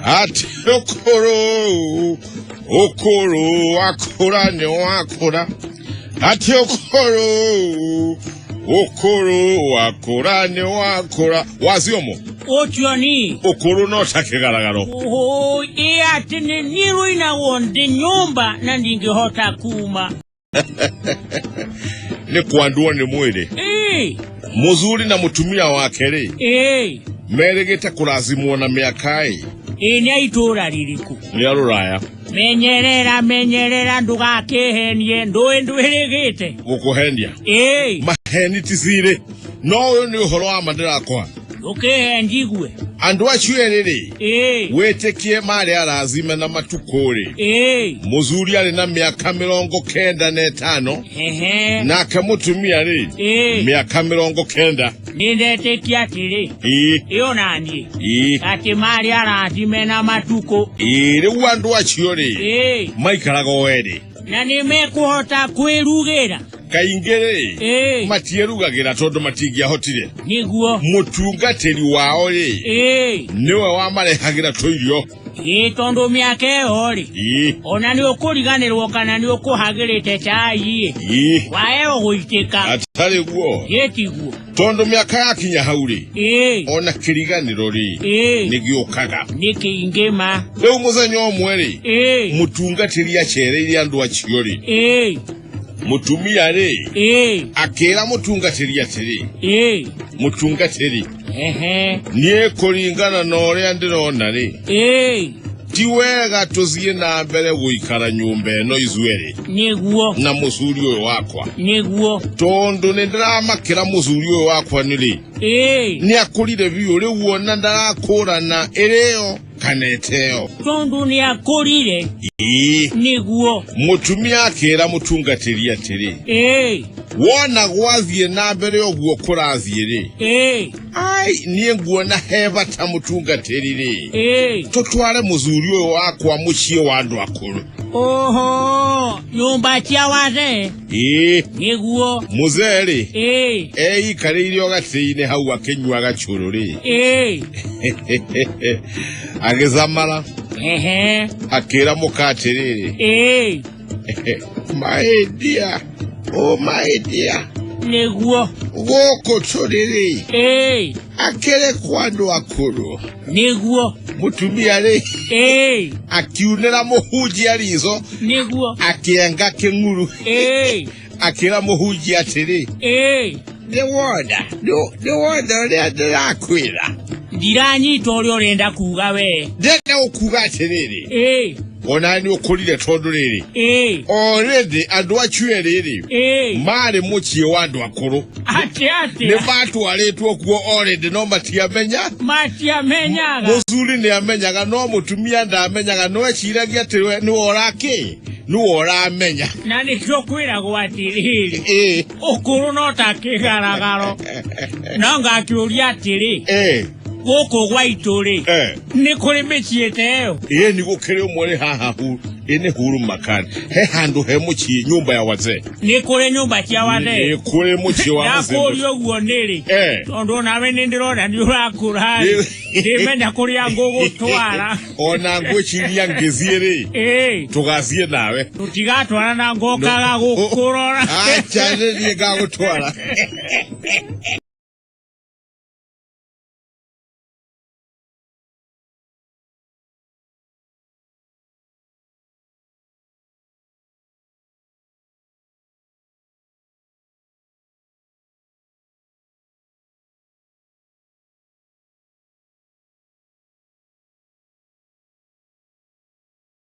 ati okoro akora ne wakora ati okoro akora ne wakora Wazee omo Ochioni okoro no takegaragaro ati niru ina wonde Nyumba na ndingehota kuma ne kwandua ne mwele muzuri na mutumia wake meregete kulazimu na miakai nya itora liriku yaruraya menyerera ndugakehenie nduheregete gukuhendia maheni tizire no ni uhoro wa madira kwa ukehendigwe andu achuerere wetekie mali arazime na matukore muzuri ali na miaka 95 na kamutumia miaka 90 nindetekia atiri iyo nandi ati mali arazime na matuko ire wandu achiore maikaraga wede na nimekuhota kwirugera kaingere matierugagira tondu matigia hotire niguo mutungateri wao niwe wamarehagira toirio tondu miake ori ona ni ukuriganirwo kana ni ukuhagirite chai wae guitika atari guo yetiguo tondu miaka yakinya hauri ona kiriganiro nigiukaga nikiingema leo muzenyo omwe mutungateri achereire andu achiori mutumia akera mutungateri atiri mutungateri niye kuringana na oria ndirona tiwega tuzie na mbere guikara nyumba eno izwere niguo na musuri uyu wakwa niguo tondu nindiramakira musuri uyu wakwa ni akurire biyo riu wona ndarakurana ireo kaneteo tondu ni akurire niguo mutumia akera mutungateri atiri wona gwathie na mbere oguo kurathie ai nie nguona heba ta mutungateri tutware muzuri uyu wakwa mucie wa andu akuru oho nyumba cia Wazee niguo muzeri ikarire ogateine hau akenywa gachururi agizamara akira mukatiriri my dear oh my dear niguo goko choriri akere kwandu akuru niguo mutumia akiunera muhuji arizo niguo akienga kenguru akira muhuji atiri ni woda ria ndirakwira ndiranyita uria urenda kuga we ndenda ukuga atiriri ona ni ukurire tondu riri already andu achueriri mari mucie wa andu akuru ati ni batwaritwo kuo already no matiamenyaga muzuri ni amenyaga no mutumia ndamenyaga no eciragia ati ni orake ni oramenya na ni tokwira gwatiriri ukuru no takigaragaro no ngakiuria atiri goko gwaituri ni kuri michiete yo ni gukire umwe haha hu ene huru makani he handu he muchi nyumba ya Wazee ni kuri nyumba cia Wazee ni kuri muchi wa Wazee ya kuri oguo niri tondu nawe nindirona ni urakura ndimenya kuri angugu twara ona ngwichiria ngiziere tugazie nawe tutigatwara na ngokaga gukurora acha ni gagutwara